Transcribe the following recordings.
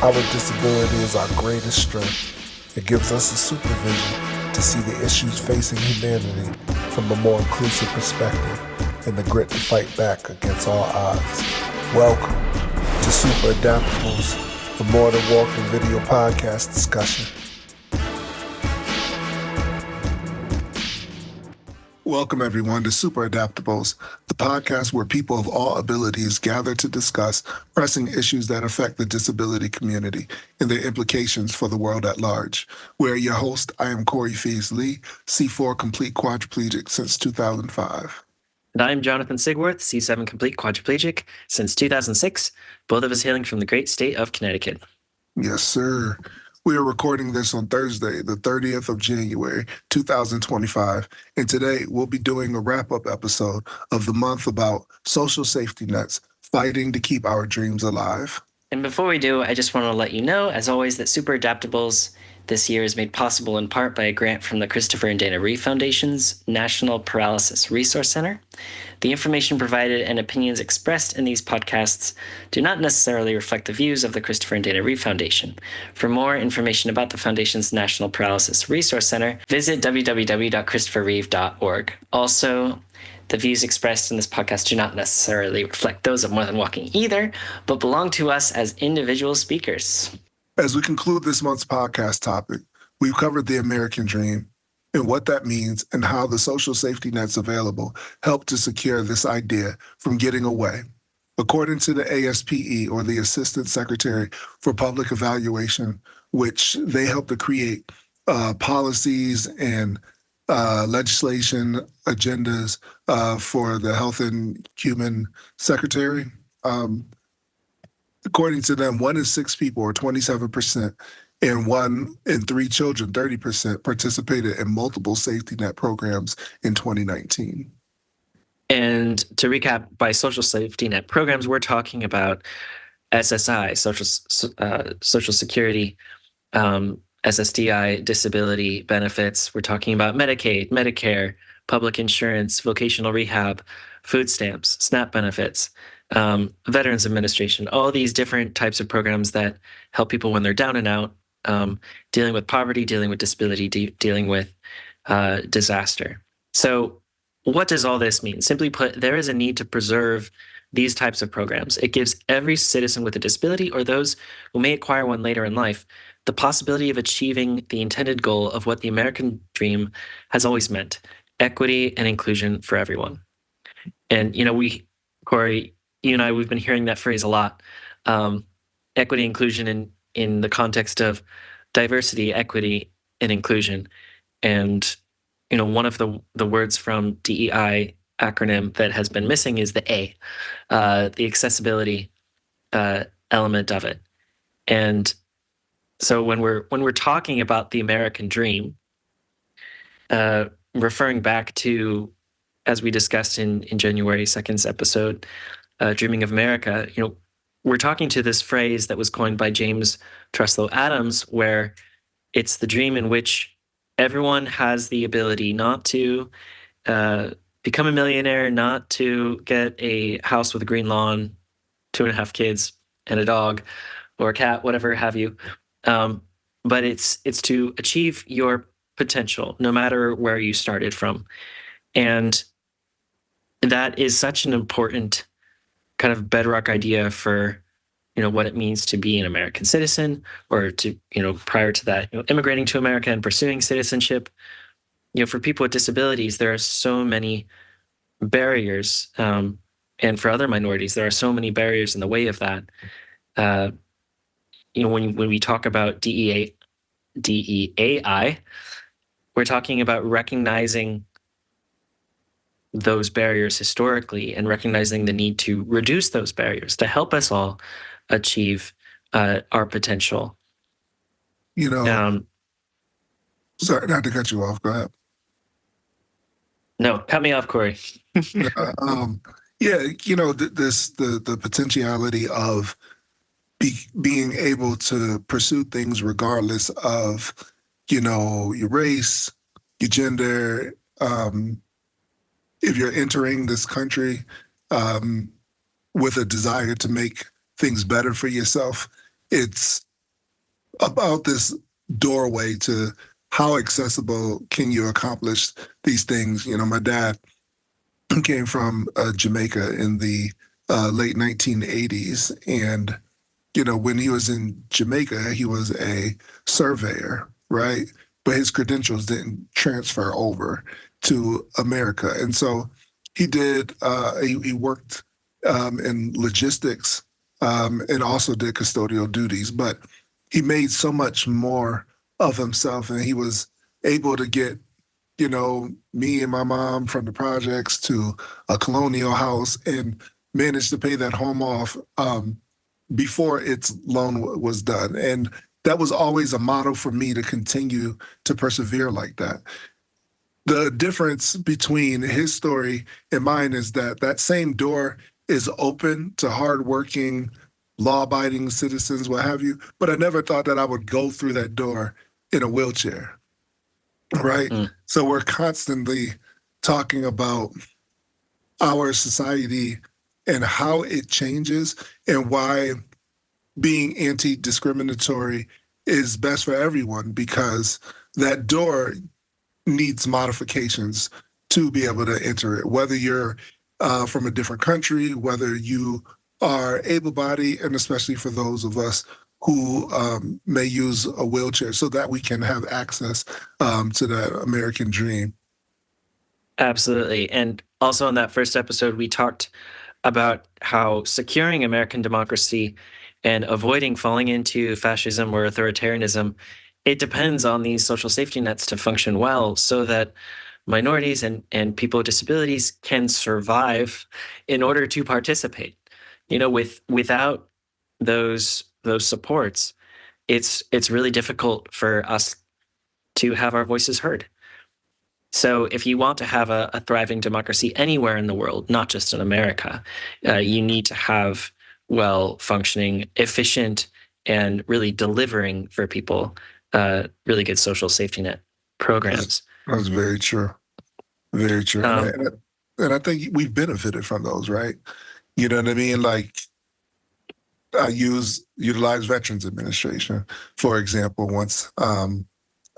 Our disability is our greatest strength. It gives us a supervision to see the issues facing humanity from a more inclusive perspective and the grit to fight back against all odds. Welcome to Super Adaptables, the More Than Walking Video podcast discussion. Welcome, everyone, to Super Adaptables, the podcast where people of all abilities gather to discuss pressing issues that affect the disability community and their implications for the world at large. We're your host. I am Corey Pheez Lee, C4 complete quadriplegic since 2005. And I'm Jonathan Sigworth, C7 complete quadriplegic since 2006, both of us hailing from the great state of Connecticut. Yes, sir. We are recording this on Thursday, the 30th of January, 2025, and today we'll be doing a wrap-up episode of the month about social safety nets, fighting to keep our dreams alive. And before we do, I just want to let you know, as always, that Super Adaptables this year is made possible in part by a grant from the Christopher and Dana Reeve Foundation's National Paralysis Resource Center. The information provided and opinions expressed in these podcasts do not necessarily reflect the views of the Christopher and Dana Reeve Foundation. For more information about the Foundation's National Paralysis Resource Center, visit www.christopherreeve.org. Also, the views expressed in this podcast do not necessarily reflect those of More Than Walking either, but belong to us as individual speakers. As we conclude this month's podcast topic, we've covered the American dream and what that means and how the social safety nets available help to secure this idea from getting away. According to the ASPE, or the Assistant Secretary for Public Evaluation, which they help to create policies and legislation agendas for the Health and Human Secretary. According to them, 1 in 6 people, or 27%, and 1 in 3 children, 30%, participated in multiple safety net programs in 2019. And to recap, by social safety net programs, we're talking about SSI, Social Security, SSDI, disability benefits. We're talking about Medicaid, Medicare, public insurance, vocational rehab, food stamps, SNAP benefits, Veterans Administration, all these different types of programs that help people when they're down and out, dealing with poverty, dealing with disability, dealing with disaster. So what does all this mean? Simply put, there is a need to preserve these types of programs. It gives every citizen with a disability, or those who may acquire one later in life, the possibility of achieving the intended goal of what the American dream has always meant: equity and inclusion for everyone. And, Corey, you and I, we've been hearing that phrase a lot. Equity, inclusion in the context of diversity, equity, and inclusion. And, one of the words from DEI acronym that has been missing is the A, the accessibility element of it. And so when we're talking about the American dream, referring back to, as we discussed in January 2nd's episode, Dreaming of America, we're talking to this phrase that was coined by James Truslow Adams, where it's the dream in which everyone has the ability not to become a millionaire, not to get a house with a green lawn, 2.5 kids, and a dog or a cat, whatever have you. But it's to achieve your potential, no matter where you started from. And that is such an important kind of bedrock idea for, what it means to be an American citizen, or to, prior to that, immigrating to America and pursuing citizenship. For people with disabilities, there are so many barriers, and for other minorities, there are so many barriers in the way of that. When we talk about DEAI, we're talking about recognizing those barriers historically and recognizing the need to reduce those barriers to help us all achieve our potential. Sorry, not to cut you off. Go ahead. No, cut me off, Corey. The potentiality of being able to pursue things regardless of, your race, your gender, if you're entering this country with a desire to make things better for yourself, it's about this doorway to how accessible can you accomplish these things. My dad came from Jamaica in the late 1980s, and when he was in Jamaica, he was a surveyor, right? But his credentials didn't transfer over to America. And so he worked in logistics and also did custodial duties. But he made so much more of himself, and he was able to get, me and my mom from the projects to a colonial house and managed to pay that home off. Before its loan was done. And that was always a model for me to continue to persevere like that. The difference between his story and mine is that that same door is open to hardworking, law abiding citizens, what have you. But I never thought that I would go through that door in a wheelchair, right? Mm. So we're constantly talking about our society and how it changes and why being anti-discriminatory is best for everyone, because that door needs modifications to be able to enter it, whether you're from a different country, whether you are able-bodied, and especially for those of us who may use a wheelchair, so that we can have access to that American dream. Absolutely. And also in that first episode, we talked about how securing American democracy and avoiding falling into fascism or authoritarianism, it depends on these social safety nets to function well so that minorities and people with disabilities can survive in order to participate. Without those supports, it's really difficult for us to have our voices heard. So if you want to have a thriving democracy anywhere in the world, not just in America, you need to have well-functioning, efficient, and really delivering for people really good social safety net programs. That's very true. Very true. Um, And I think we've benefited from those, right? You know what I mean? Like, utilize Veterans Administration, for example. Once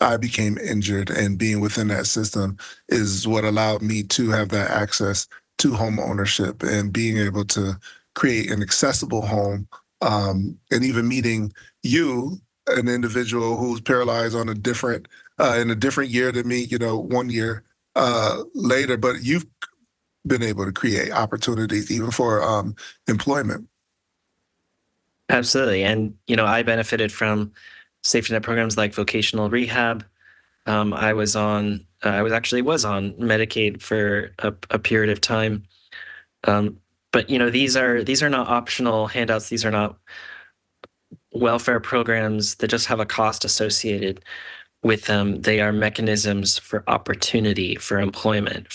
I became injured, and being within that system is what allowed me to have that access to home ownership and being able to create an accessible home. And even meeting you, an individual who's paralyzed on a different in a different year than me, 1 year later, but you've been able to create opportunities even for employment. Absolutely. And, I benefited from safety net programs like vocational rehab. I was on Medicaid for a period of time. But these are not optional handouts. These are not welfare programs that just have a cost associated with them. They are mechanisms for opportunity, for employment,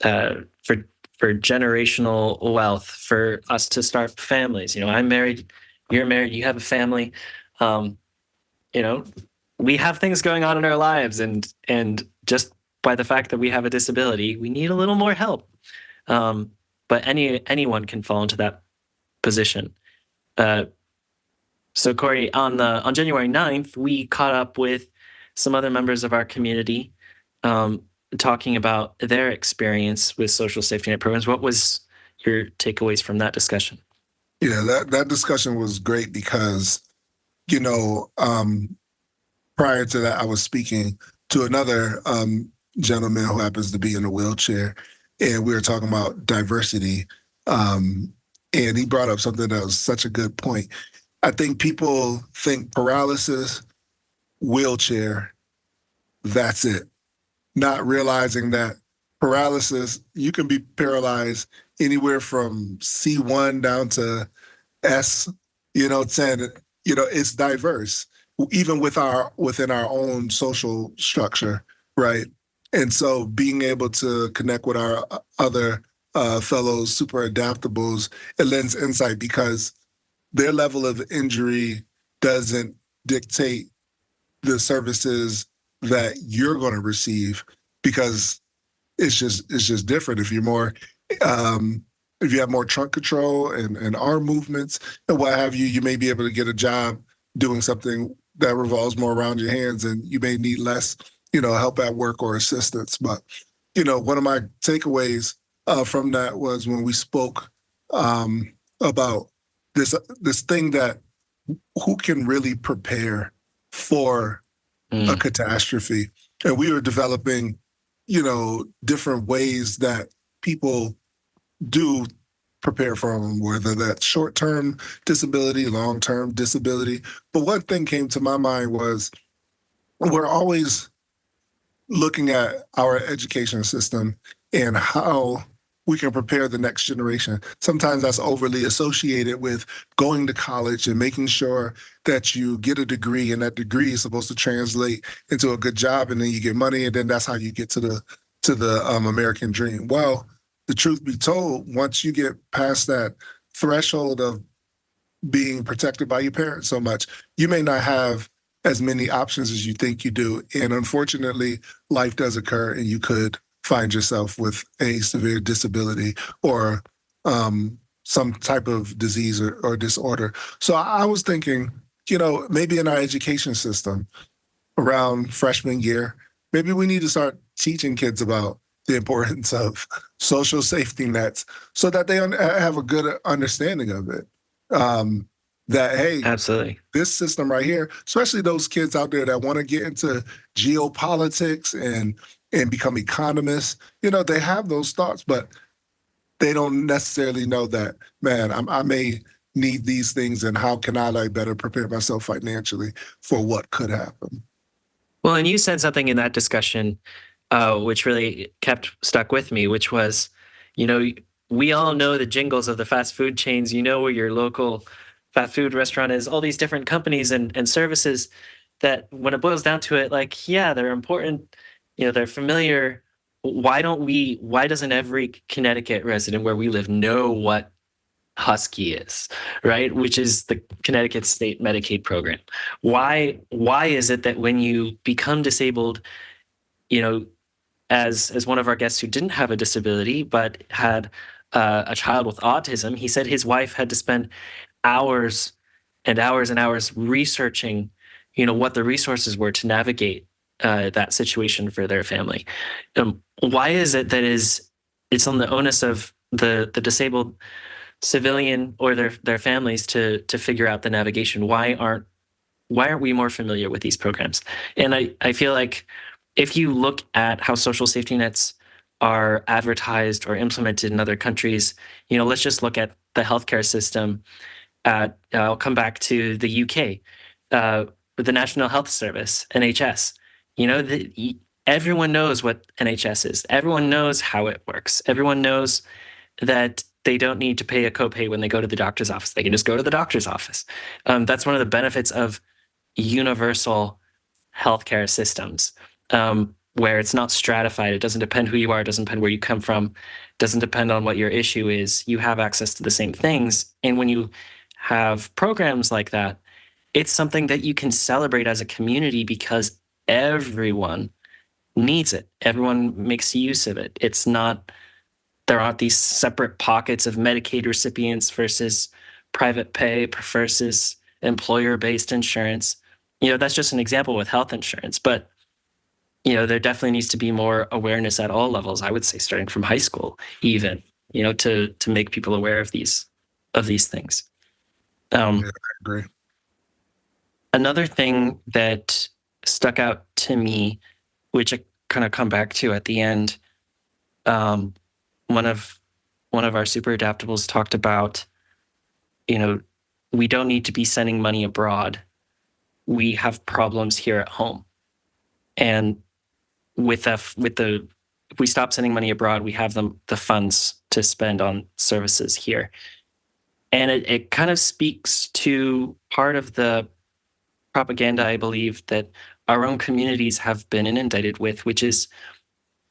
uh, for for generational wealth, for us to start families. I'm married, you're married, you have a family. Um, you know, we have things going on in our lives, and just by the fact that we have a disability, we need a little more help. Um, but anyone can fall into that position. Uh, so Corey, on January 9th, we caught up with some other members of our community, um, talking about their experience with social safety net programs. What was your takeaways from that discussion? Yeah, that discussion was great because, you know, um, prior to that, I was speaking to another gentleman who happens to be in a wheelchair, and we were talking about diversity. Um, and he brought up something that was such a good point. I think people think paralysis, wheelchair, that's it, not realizing that paralysis, you can be paralyzed anywhere from C1 down to S, 10, it's diverse, even within our own social structure, right? And so being able to connect with our other fellow super adaptables, it lends insight because their level of injury doesn't dictate the services that you're going to receive, because it's just different. Um, if you have more trunk control and arm movements and what have you, you may be able to get a job doing something that revolves more around your hands, and you may need less, help at work or assistance. But one of my takeaways from that was when we spoke about this thing that who can really prepare for a Mm, catastrophe, and we were developing, different ways that people do prepare for them, whether that's short-term disability, long-term disability. But one thing came to my mind was we're always looking at our education system and how we can prepare the next generation. Sometimes that's overly associated with going to college and making sure that you get a degree, and that degree is supposed to translate into a good job, and then you get money, and then that's how you get to the American dream. Well, the truth be told, once you get past that threshold of being protected by your parents so much, you may not have as many options as you think you do. And unfortunately, life does occur, and you could find yourself with a severe disability or some type of disease or disorder. So I was thinking, maybe in our education system around freshman year, maybe we need to start teaching kids about the importance of social safety nets so that they have a good understanding of it. Um, that, hey, absolutely. this system right here, especially those kids out there that want to get into geopolitics and become economists, they have those thoughts, but they don't necessarily know that, man, I may need these things, and how can I like better prepare myself financially for what could happen? Well, and you said something in that discussion, which really kept stuck with me, which was, you know, we all know the jingles of the fast food chains. You know where your local fast food restaurant is. All these different companies and services that, when it boils down to it, like, yeah, they're important. They're familiar. Why don't we? Why doesn't every Connecticut resident where we live know what Husky is, right? Which is the Connecticut State Medicaid program. Why is it that when you become disabled, you know, as one of our guests who didn't have a disability but had a child with autism, he said his wife had to spend hours and hours and hours researching, what the resources were to navigate that situation for their family. Why is it that it's on the onus of the disabled civilian or their families to figure out the navigation? Why aren't we more familiar with these programs? And I feel like if you look at how social safety nets are advertised or implemented in other countries, let's just look at the healthcare system. I'll come back to the UK, with the National Health Service, NHS. Everyone knows what NHS is. Everyone knows how it works. Everyone knows that they don't need to pay a copay when they go to the doctor's office. They can just go to the doctor's office. That's one of the benefits of universal healthcare systems, where it's not stratified. It doesn't depend who you are. It doesn't depend where you come from. It doesn't depend on what your issue is. You have access to the same things. And when you have programs like that, it's something that you can celebrate as a community because everyone needs it. Everyone makes use of it. It's not There aren't these separate pockets of Medicaid recipients versus private pay versus employer-based insurance. That's just an example with health insurance, but there definitely needs to be more awareness at all levels. I would say starting from high school, even, to make people aware of these things. Yeah, Um, I agree. Another thing that stuck out to me, which I kind of come back to at the end, um, one of our super adaptables talked about, we don't need to be sending money abroad. We have problems here at home. And if we stop sending money abroad, we have the funds to spend on services here. And it kind of speaks to part of the propaganda, I believe, that our own communities have been inundated with, which is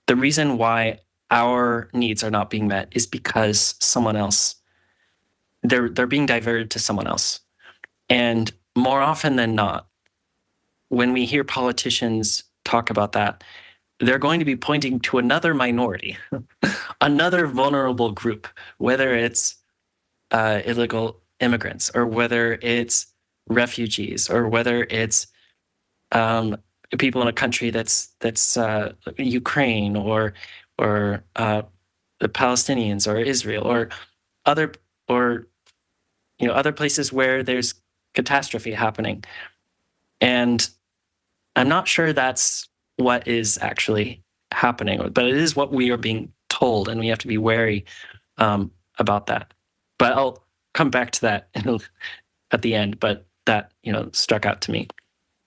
the reason why our needs are not being met is because someone else, they're being diverted to someone else. And more often than not, when we hear politicians talk about that, they're going to be pointing to another minority, another vulnerable group, whether it's illegal immigrants or whether it's refugees, or whether it's um, people in a country that's Ukraine, or the Palestinians, or Israel, or other or other places where there's catastrophe happening. And I'm not sure that's what is actually happening, but it is what we are being told, and we have to be wary about that. But I'll come back to that at the end. But that struck out to me.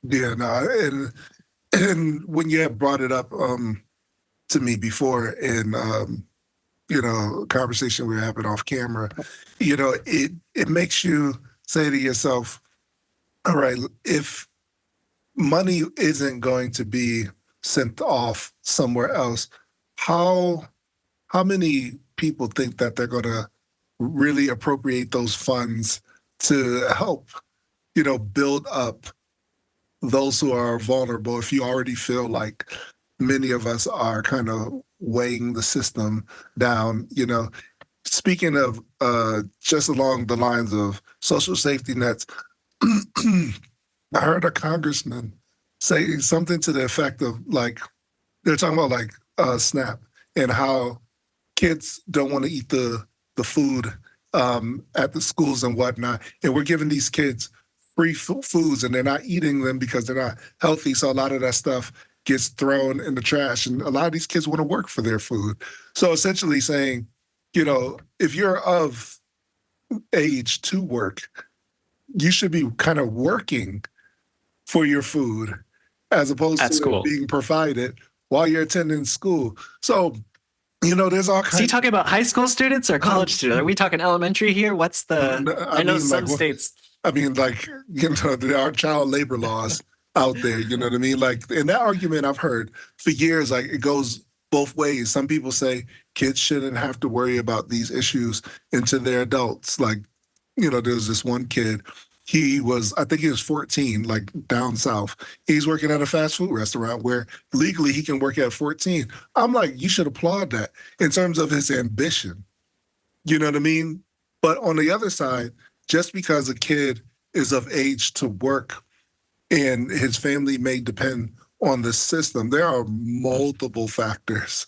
Yeah, no, and when you had brought it up to me before in conversation we were having off camera, it makes you say to yourself, all right, if money isn't going to be sent off somewhere else, how how many people think that they're going to really appropriate those funds to help, build up those who are vulnerable? If you already feel like many of us are kind of weighing the system down, speaking of just along the lines of social safety nets, I heard a congressman say something to the effect of like, they're talking about like SNAP and how kids don't want to eat the food at the schools and whatnot, and we're giving these kids free foods, and they're not eating them because they're not healthy. So a lot of that stuff gets thrown in the trash, and a lot of these kids want to work for their food. So essentially saying, if you're of age to work, you should be kind of working for your food as opposed At to it school. being provided while you're attending school. So there's all Is he kinds. talking about high school students or college students? Are we talking elementary here? What's the? I I know mean, like, some states. I mean, like, there are child labor laws out there. You know what I mean? Like, in that argument, I've heard for years, like, it goes both ways. Some people say kids shouldn't have to worry about these issues until they're adults. Like, there's this one kid. I think he was 14, like down south. He's working at a fast food restaurant where legally he can work at 14. I'm like, you should applaud that in terms of his ambition. You know what I mean? But on the other side, just because a kid is of age to work and his family may depend on the system, there are multiple factors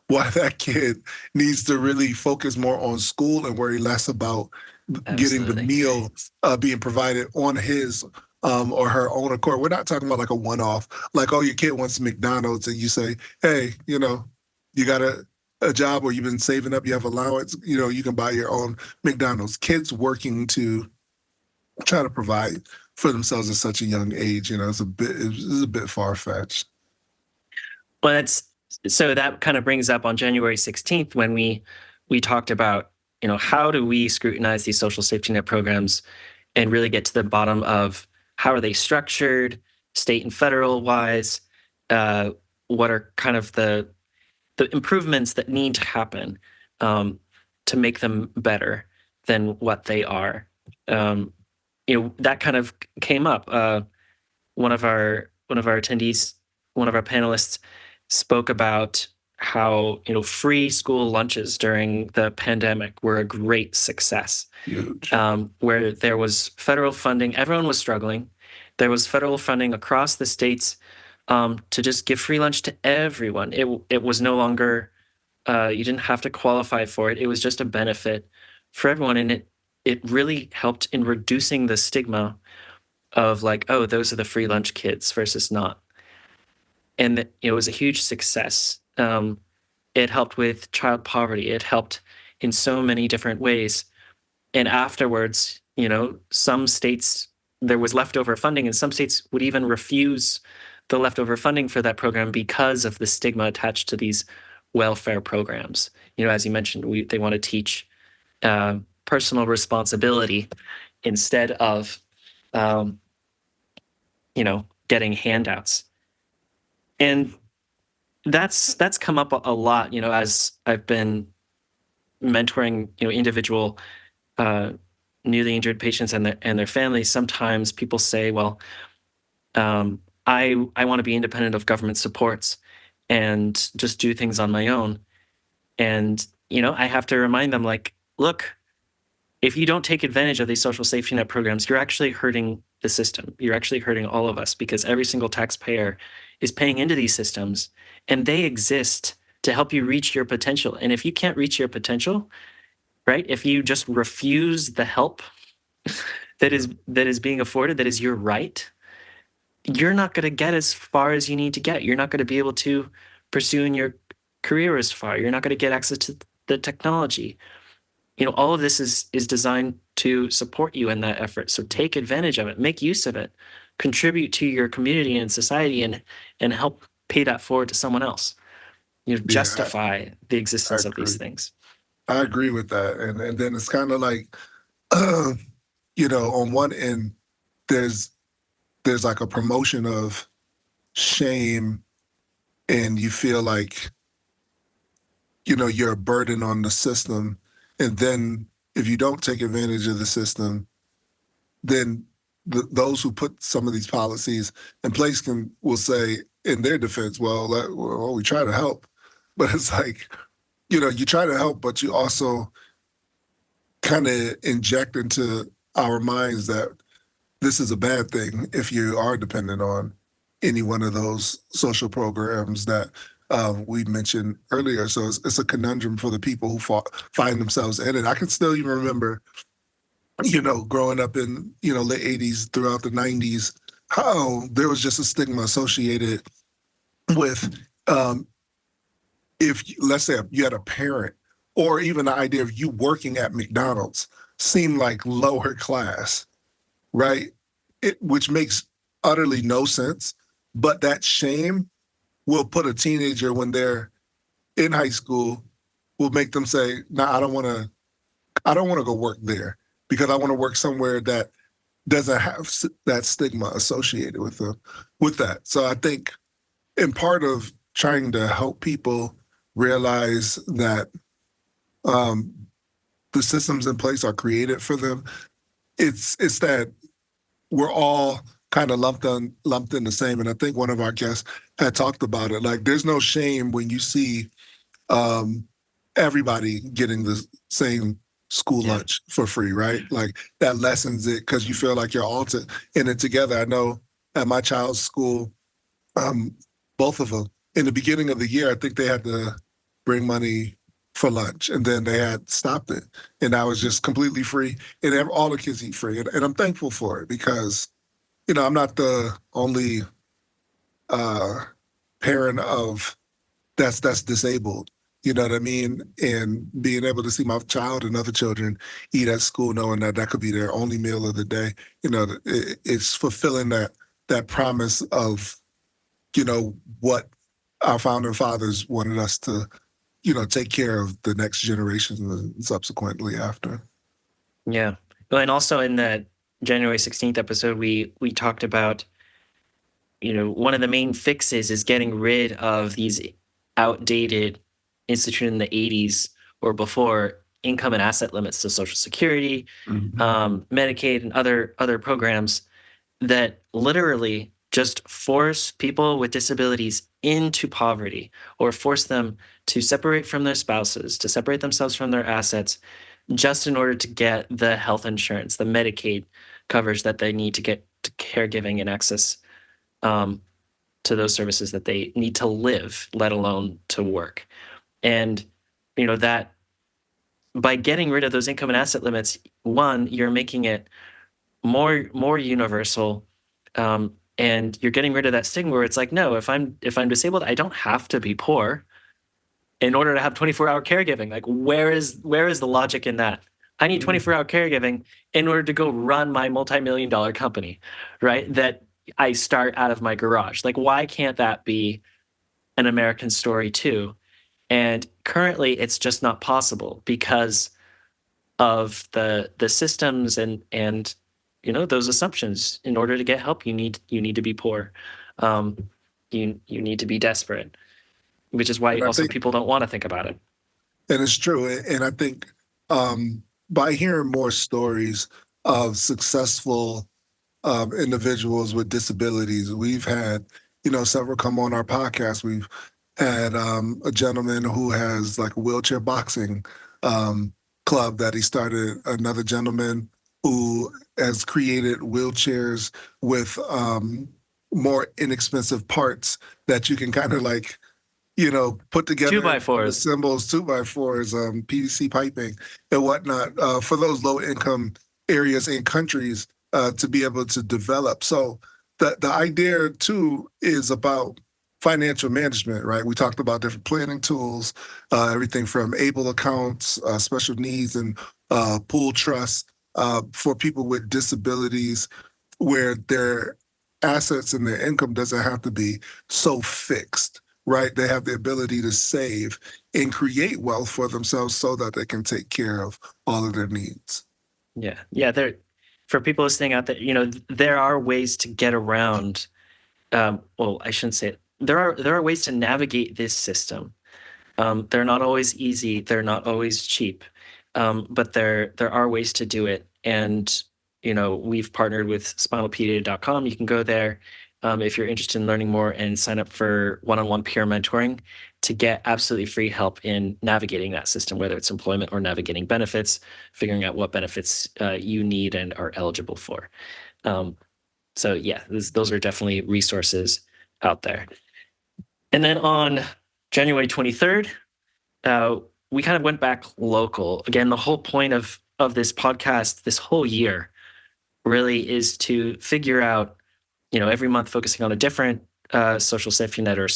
why that kid needs to really focus more on school and worry less about getting the Absolutely. meal being provided on his or her own accord. We're not talking about like a one-off, like, oh, your kid wants McDonald's and you say, hey, you got a job or you've been saving up, you have allowance, you can buy your own McDonald's. Kids working to try to provide for themselves at such a young age, it's a bit far-fetched. Well, so that kind of brings up on January 16th when we talked about, how do we scrutinize these social safety net programs and really get to the bottom of how are they structured, state and federal wise, what are kind of the improvements that need to happen to make them better than what they are. That kind of came up. One of our attendees, one of our panelists, spoke about how free school lunches during the pandemic were a great success. Huge. Where there was federal funding, everyone was struggling. There was federal funding across the states to just give free lunch to everyone. It was no longer you didn't have to qualify for it. It was just a benefit for everyone, and it really helped in reducing the stigma of like, oh, those are the free lunch kids versus not. And it was a huge success. It helped with child poverty. It helped in so many different ways. And afterwards, some states, there was leftover funding, and some states would even refuse the leftover funding for that program because of the stigma attached to these welfare programs. As you mentioned, they want to teach personal responsibility instead of getting handouts. And that's come up a lot, as I've been mentoring, individual newly injured patients and their families. Sometimes people say, well, I want to be independent of government supports and just do things on my own. And, I have to remind them, like, look, if you don't take advantage of these social safety net programs, you're actually hurting the system. You're actually hurting all of us because every single taxpayer is paying into these systems and they exist to help you reach your potential. And if you can't reach your potential, right? If you just refuse the help that is being afforded, that is your right, you're not going to get as far as you need to get. You're not going to be able to pursue in your career as far. You're not going to get access to the technology. All of this is designed to support you in that effort. So take advantage of it, make use of it, contribute to your community and society, and help pay that forward to someone else. Yeah, Justify the I existence of these agree. things. I agree with that. And then it's kind of like, on one end, there's like a promotion of shame, and you feel like, you're a burden on the system. And then if you don't take advantage of the system, then those who put some of these policies in place will say in their defense, well, we try to help, but it's like, you try to help, but you also kind of inject into our minds that this is a bad thing if you are dependent on any one of those social programs that we mentioned earlier. So it's a conundrum for the people who find themselves in it. I can still even remember, growing up in, late 80s throughout the 90s, how there was just a stigma associated with if, let's say, you had a parent, or even the idea of you working at McDonald's seemed like lower class, right? Which makes utterly no sense. But that shame will put a teenager when they're in high school, will make them say, "No, I don't want to go work there because I want to work somewhere that doesn't have that stigma associated with them, with that." So I think in part of trying to help people realize that um, the systems in place are created for them, it's that we're all kind of lumped in the same. And I think one of our guests had talked about it. Like, there's no shame when you see um, everybody getting the same school Yeah. lunch for free, right? Like, that lessens it because you feel like you're all in it together. I know at my child's school, um, both of them, in the beginning of the year, I think they had to bring money for lunch, and then they had stopped it, and I was just completely free, and all the kids eat free, and I'm thankful for it because I'm not the only uh, parent of that's disabled. You know what I mean? And being able to see my child and other children eat at school, knowing that that could be their only meal of the day, it's fulfilling that promise of what our founding fathers wanted us to take care of the next generation and subsequently after. Yeah. Well, and also in that January 16th episode, we talked about, one of the main fixes is getting rid of these outdated, instituted in the 80s or before, income and asset limits to Social Security, Mhm. Medicaid, and other programs that literally just force people with disabilities into poverty, or force them to separate from their spouses, to separate themselves from their assets, just in order to get the health insurance, the Medicaid coverage that they need to get to caregiving and access um, to those services that they need to live, let alone to work. And that by getting rid of those income and asset limits, one, you're making it more universal, and you're getting rid of that stigma where it's like, no, if I'm disabled, I don't have to be poor in order to have 24-hour caregiving. Like, where is the logic in that? I need Mhm. 24-hour caregiving in order to go run my multi-million dollar company, right? That I start out of my garage. Like, why can't that be an American story too? And currently it's just not possible because of the systems and those assumptions. In order to get help, you need to be poor. Um, you need to be desperate, which is why And I also think, people don't want to think about it. and it's true. And I think by hearing more stories of successful individuals with disabilities, we've had, several come on our podcast. We've had a gentleman who has like a wheelchair boxing um, club that he started. Another gentleman who has created wheelchairs with more inexpensive parts that you can kind of like, put Two together by and fours. assembles two by fours, PVC piping and whatnot for those low income areas and countries to be able to develop. So the idea too is about financial management, right? We talked about different planning tools, everything from able accounts, special needs, and pool trust for people with disabilities, where their assets and their income doesn't have to be so fixed, right? They have the ability to save and create wealth for themselves so that they can take care of all of their needs. Yeah. Yeah. For people listening out there, there are ways to get around. Well, I shouldn't say it. There are ways to navigate this system. They're not always easy. They're not always cheap, but there are ways to do it. And we've partnered with spinalpedia.com. You can go there if you're interested in learning more and sign up for one-on-one peer mentoring to get absolutely free help in navigating that system, whether it's employment or navigating benefits, figuring out what benefits you need and are eligible for. So yeah, those are definitely resources out there. And then on January 23rd, uh, we kind of went back local. Again, the whole point of this podcast this whole year really is to figure out, every month focusing on a different social safety net or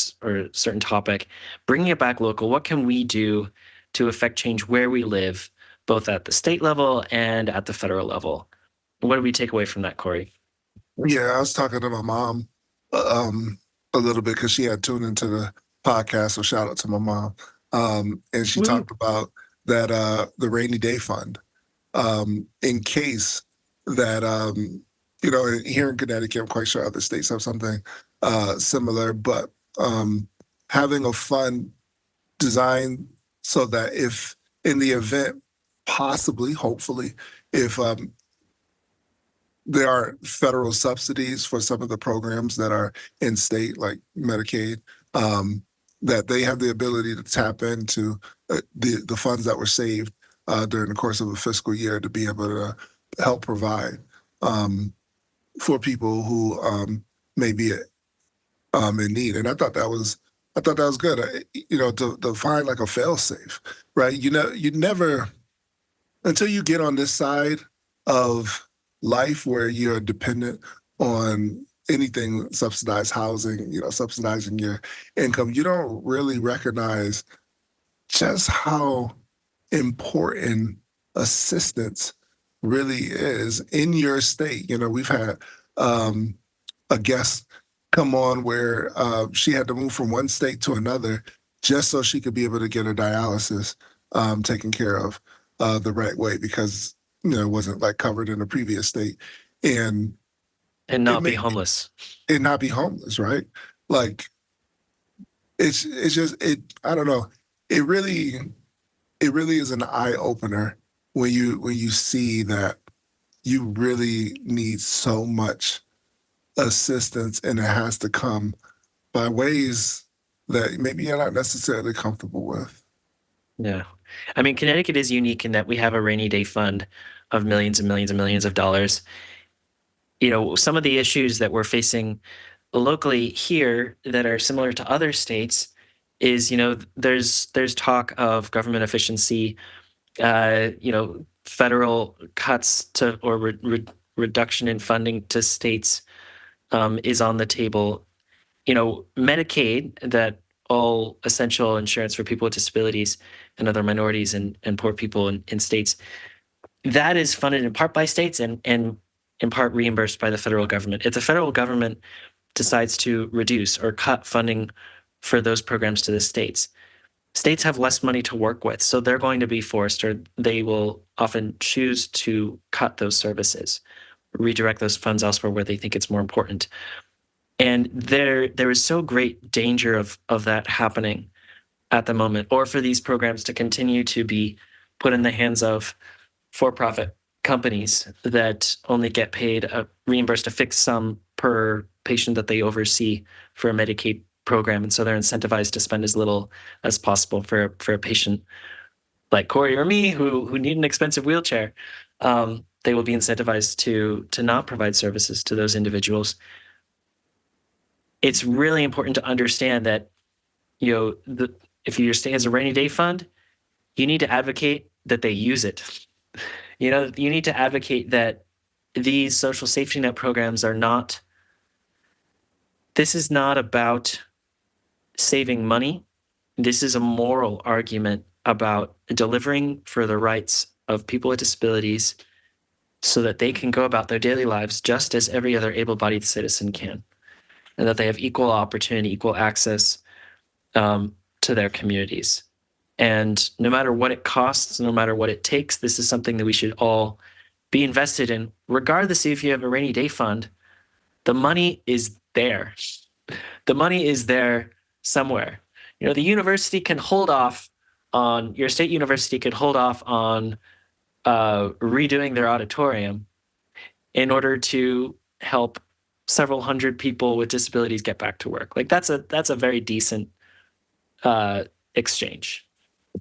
certain topic, bringing it back local. What can we do to affect change where we live, both at the state level and at the federal level? What do we take away from that, Corey? Yeah, I was talking to my mom a little bit because she had tuned into the podcast. So shout out to my mom. And she Woo. talked about that the rainy day fund in case that here in Connecticut, I'm quite sure other states have something similar, but having a fund designed so that if in the event, possibly, hopefully, if there are federal subsidies for some of the programs that are in state, like Medicaid, that they have the ability to tap into the funds that were saved during the course of a fiscal year to be able to help provide for people who may be in need. And I thought that was good. To find like a fail safe, right? You never until you get on this side of life where you're dependent on anything subsidized housing, subsidizing your income, you don't really recognize just how important assistance really is in your state. We've had a guest come on where she had to move from one state to another just so she could be able to get her dialysis taken care of the right way because it wasn't like covered in the previous state, and And it not be may homeless. it not be homeless, right? Like it's just it. I don't know. It really is an eye opener when you see that you really need so much assistance and it has to come by ways that maybe you're not necessarily comfortable with. Yeah. I mean, Connecticut is unique in that we have a rainy day fund of millions and millions and millions of dollars. Some of the issues that we're facing locally here that are similar to other states is, there's talk of government efficiency, federal cuts to or reduction in funding to states is on the table. Medicaid, that all essential insurance for people with disabilities and other minorities and poor people in states, that is funded in part by states and in part reimbursed by the federal government. If the federal government decides to reduce or cut funding for those programs to the states, states have less money to work with. So they're going to be forced, or they will often choose to cut those services, redirect those funds elsewhere where they think it's more important. And there is so great danger of that happening at the moment, or for these programs to continue to be put in the hands of for-profit companies that only get paid reimbursed a fixed sum per patient that they oversee for a Medicaid program, and so they're incentivized to spend as little as possible for a patient like Corey or me who need an expensive wheelchair. they will be incentivized to not provide services to those individuals. It's really important to understand that, if your state has a rainy day fund, you need to advocate that they use it. You need to advocate that these social safety net programs are not, this is not about saving money. This is a moral argument about delivering for the rights of people with disabilities so that they can go about their daily lives just as every other able-bodied citizen can, and that they have equal opportunity, equal access to their communities. And no matter what it costs, no matter what it takes, this is something that we should all be invested in, regardless if you have a rainy day fund. The money is there. The money is there somewhere. The university can hold off on, your state university could hold off on redoing their auditorium in order to help several hundred people with disabilities get back to work. Like that's a very decent exchange,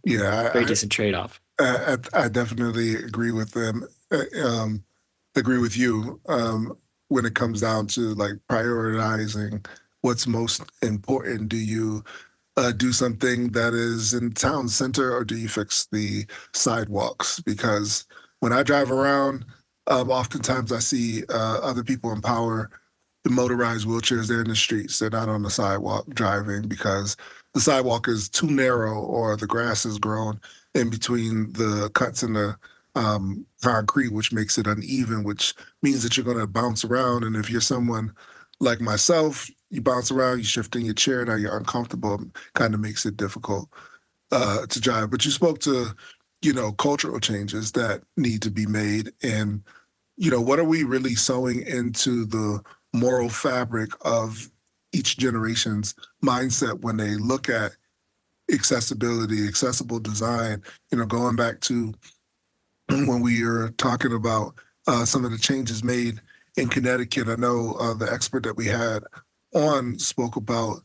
very Yeah, decent trade-off. I definitely agree with them. Agree with you when it comes down to like prioritizing what's most important. Do you do something that is in town center, or do you fix the sidewalks? Because when I drive around, oftentimes I see other people in power, the motorized wheelchairs. They're in the streets. They're not on the sidewalk driving because the sidewalk is too narrow or the grass has grown in between the cuts in the concrete, which makes it uneven, which means that you're going to bounce around. And if you're someone like myself, you bounce around, you shift in your chair, now you're uncomfortable, kind of makes it difficult to drive. But you spoke to, cultural changes that need to be made. And, what are we really sewing into the moral fabric of each generation's mindset when they look at accessibility, accessible design, going back to when we were talking about some of the changes made in Connecticut. I know the expert that we had on spoke about,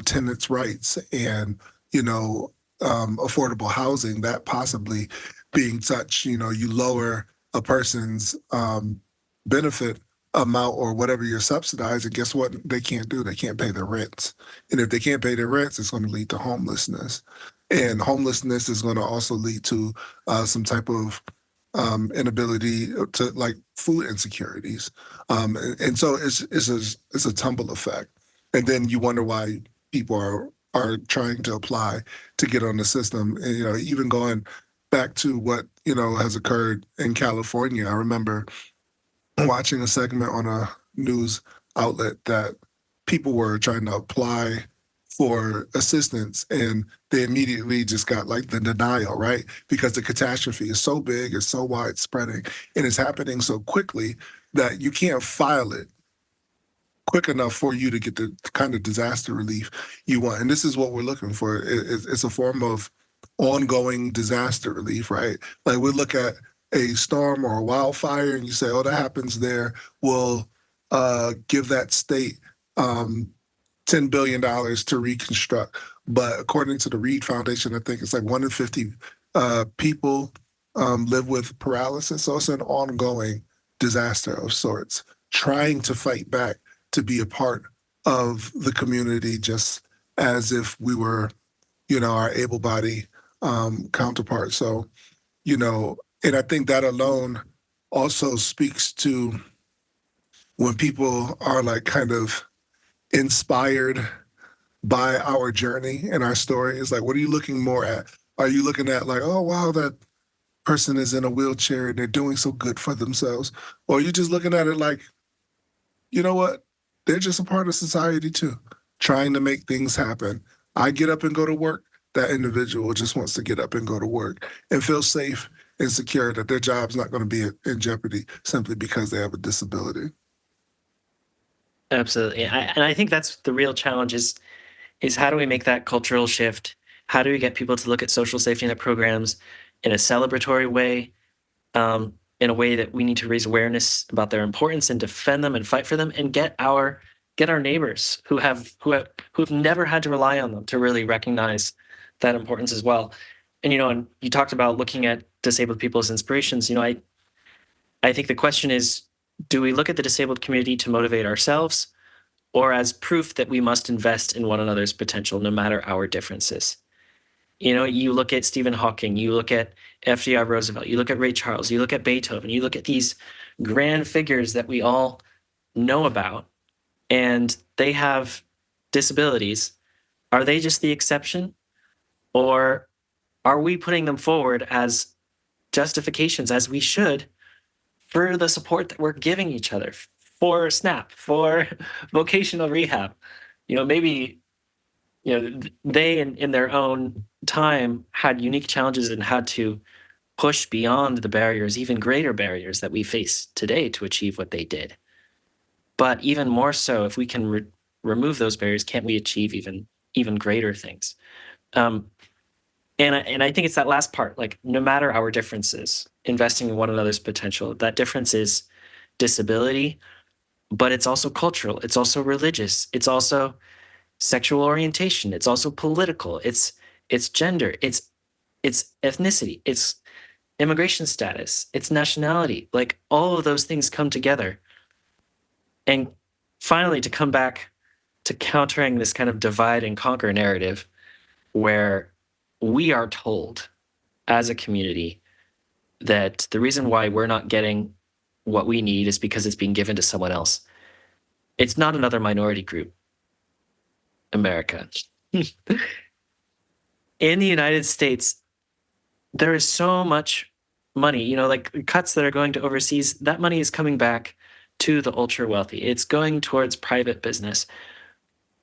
tenants' rights and, affordable housing, that possibly being touched. You lower a person's benefit amount or whatever you're subsidizing, guess what they can't do? They can't pay their rents. And if they can't pay their rents, it's going to lead to homelessness. And homelessness is going to also lead to some type of inability to like food insecurities, and so it's a tumble effect, and then you wonder why people are trying to apply to get on the system. And even going back to what has occurred in California, I remember watching a segment on a news outlet that people were trying to apply for assistance and they immediately just got like the denial, right? Because the catastrophe is so big, it's so widespreading, and it's happening so quickly that you can't file it quick enough for you to get the kind of disaster relief you want. And this is what we're looking for. It's a form of ongoing disaster relief, right? Like we look at a storm or a wildfire and you say, oh, that happens there. We'll give that state $10 billion to reconstruct. But according to the Reed Foundation, I think it's like 1 in 50 people live with paralysis. So it's an ongoing disaster of sorts, trying to fight back to be a part of the community, just as if we were, our able-bodied counterpart. So, and I think that alone also speaks to when people are like kind of inspired by our journey and our story. It's like, what are you looking more at? Are you looking at like, oh, wow, that person is in a wheelchair and they're doing so good for themselves? Or are you just looking at it like, you know what? They're just a part of society too, trying to make things happen. I get up and go to work. That individual just wants to get up and go to work and feel safe and secure that their job's not going to be in jeopardy simply because they have a disability. Absolutely. And I think that's the real challenge is how do we make that cultural shift? How do we get people to look at social safety net programs in a celebratory way, in a way that we need to raise awareness about their importance and defend them and fight for them, and get our neighbors who've never had to rely on them to really recognize that importance as well. And and you talked about looking at disabled people as inspirations. I think the question is, do we look at the disabled community to motivate ourselves or as proof that we must invest in one another's potential no matter our differences? You know, you look at Stephen Hawking, you look at FDR Roosevelt, you look at Ray Charles, you look at Beethoven, you look at these grand figures that we all know about, and they have disabilities. Are they just the exception? Or are we putting them forward as justifications, as we should, for the support that we're giving each other, for SNAP, for vocational rehab? You know, maybe they in their own time had unique challenges and had to push beyond the barriers, even greater barriers that we face today to achieve what they did. But even more so, if we can remove those barriers, can't we achieve even greater things? Um, and I think it's that last part, like no matter our differences, investing in one another's potential. That difference is disability, but it's also cultural, it's also religious, it's also sexual orientation, it's also political, it's gender, it's ethnicity, it's immigration status, it's nationality. Like all of those things come together. And finally, to come back to countering this kind of divide and conquer narrative where we are told as a community that the reason why we're not getting what we need is because it's being given to someone else. It's not another minority group, America. In the United States, there is so much money, like cuts that are going to overseas. That money is coming back to the ultra wealthy. It's going towards private business.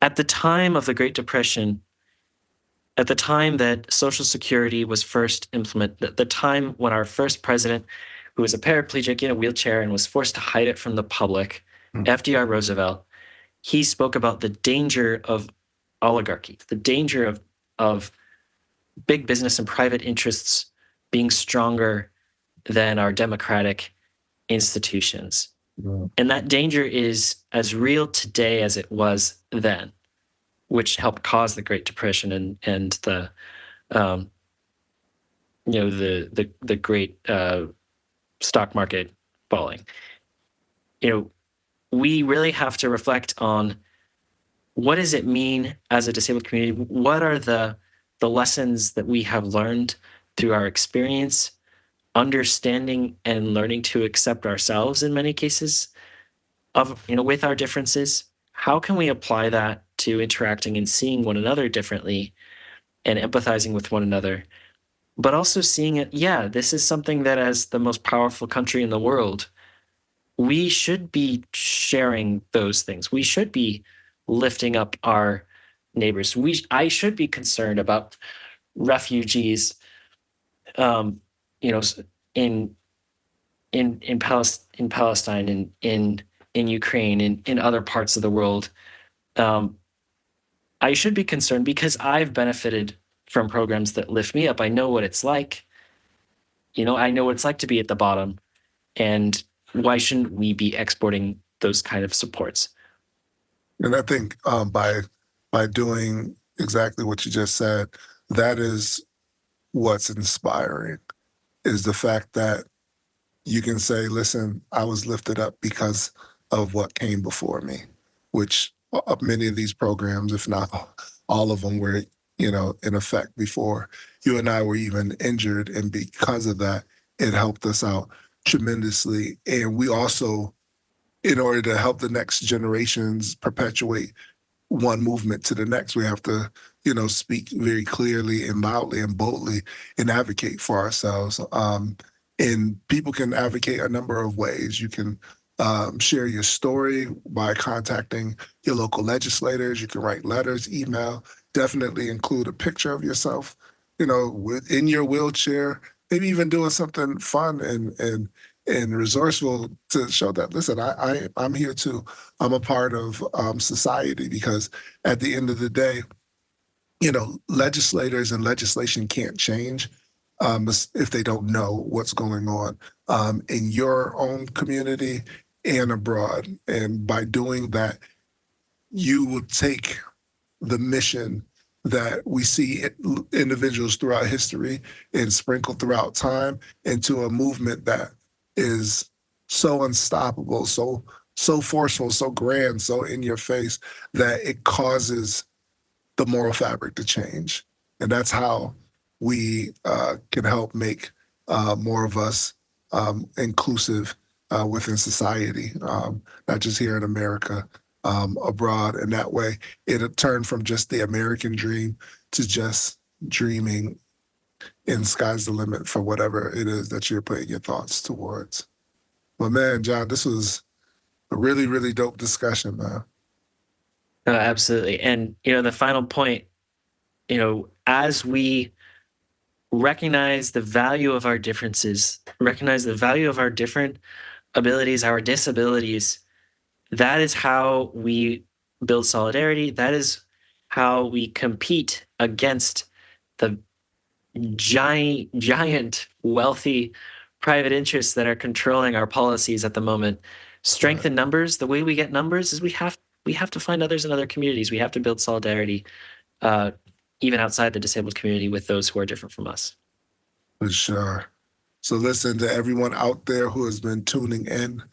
At the time of the Great Depression, at the time that Social Security was first implemented, the time when our first president, who was a paraplegic in a wheelchair and was forced to hide it from the public, FDR Roosevelt, he spoke about the danger of oligarchy, the danger of big business and private interests being stronger than our democratic institutions. And that danger is as real today as it was then, which helped cause the Great Depression and the the great stock market falling. We really have to reflect on what does it mean as a disabled community? What are the lessons that we have learned through our experience, understanding and learning to accept ourselves in many cases with our differences? How can we apply that to interacting and seeing one another differently and empathizing with one another, but also seeing it, this is something that as the most powerful country in the world, we should be sharing those things. We should be lifting up our neighbors. I should be concerned about refugees, um, in Palestine, in Ukraine, in other parts of the world. I should be concerned because I've benefited from programs that lift me up. I know what it's like. I know what it's like to be at the bottom. And why shouldn't we be exporting those kind of supports? And I think by doing exactly what you just said, that is what's inspiring, is the fact that you can say, listen, I was lifted up because of what came before me, which many of these programs, if not all of them, were, in effect before you and I were even injured. And because of that, it helped us out tremendously. And we also, in order to help the next generations perpetuate one movement to the next, we have to, speak very clearly and loudly and boldly and advocate for ourselves. And people can advocate a number of ways. You can share your story by contacting your local legislators. You can write letters, email, definitely include a picture of yourself, in your wheelchair, maybe even doing something fun and resourceful to show that, listen, I'm here too. I'm a part of society, because at the end of the day, legislators and legislation can't change if they don't know what's going on in your own community and abroad. And by doing that, you will take the mission that we see individuals throughout history and sprinkled throughout time into a movement that is so unstoppable, so forceful, so grand, so in your face that it causes the moral fabric to change. And that's how we can help make more of us inclusive within society, not just here in America, abroad. And that way, it turned from just the American dream to just dreaming in sky's the limit for whatever it is that you're putting your thoughts towards. But man, John, this was a really, really dope discussion, man. Absolutely. And, the final point, as we recognize the value of our differences, recognize the value of our different abilities, our disabilities, that is how we build solidarity. That is how we compete against the giant, wealthy private interests that are controlling our policies at the moment. Strength in numbers. The way we get numbers is we have to find others in other communities. We have to build solidarity, even outside the disabled community, with those who are different from us. For sure. So listen, to everyone out there who has been tuning in,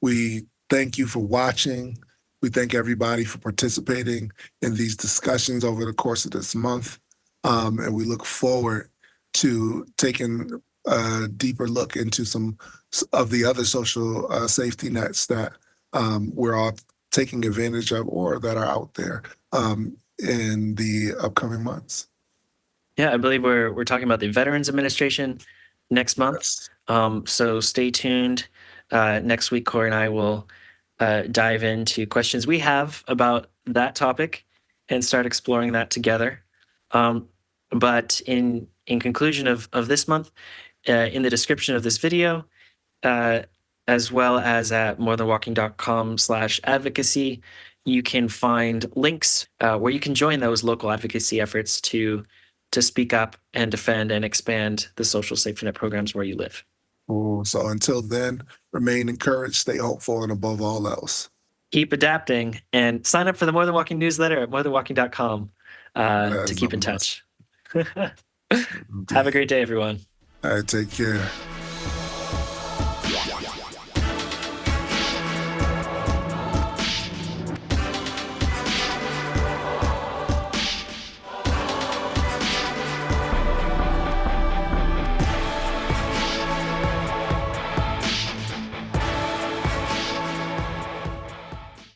we thank you for watching. We thank everybody for participating in these discussions over the course of this month. And we look forward to taking a deeper look into some of the other social safety nets that we're all taking advantage of or that are out there in the upcoming months. Yeah, I believe we're talking about the Veterans Administration next month. Yes. So stay tuned. Next week, Corey and I will dive into questions we have about that topic and start exploring that together. But in conclusion of this month, in the description of this video, as well as at morethanwalking.com/advocacy, you can find links where you can join those local advocacy efforts to speak up and defend and expand the social safety net programs where you live. So until then, remain encouraged, stay hopeful, and above all else, keep adapting, and sign up for the More Than Walking newsletter at morethanwalking.com to keep in touch. Have a great day, everyone. All right, take care.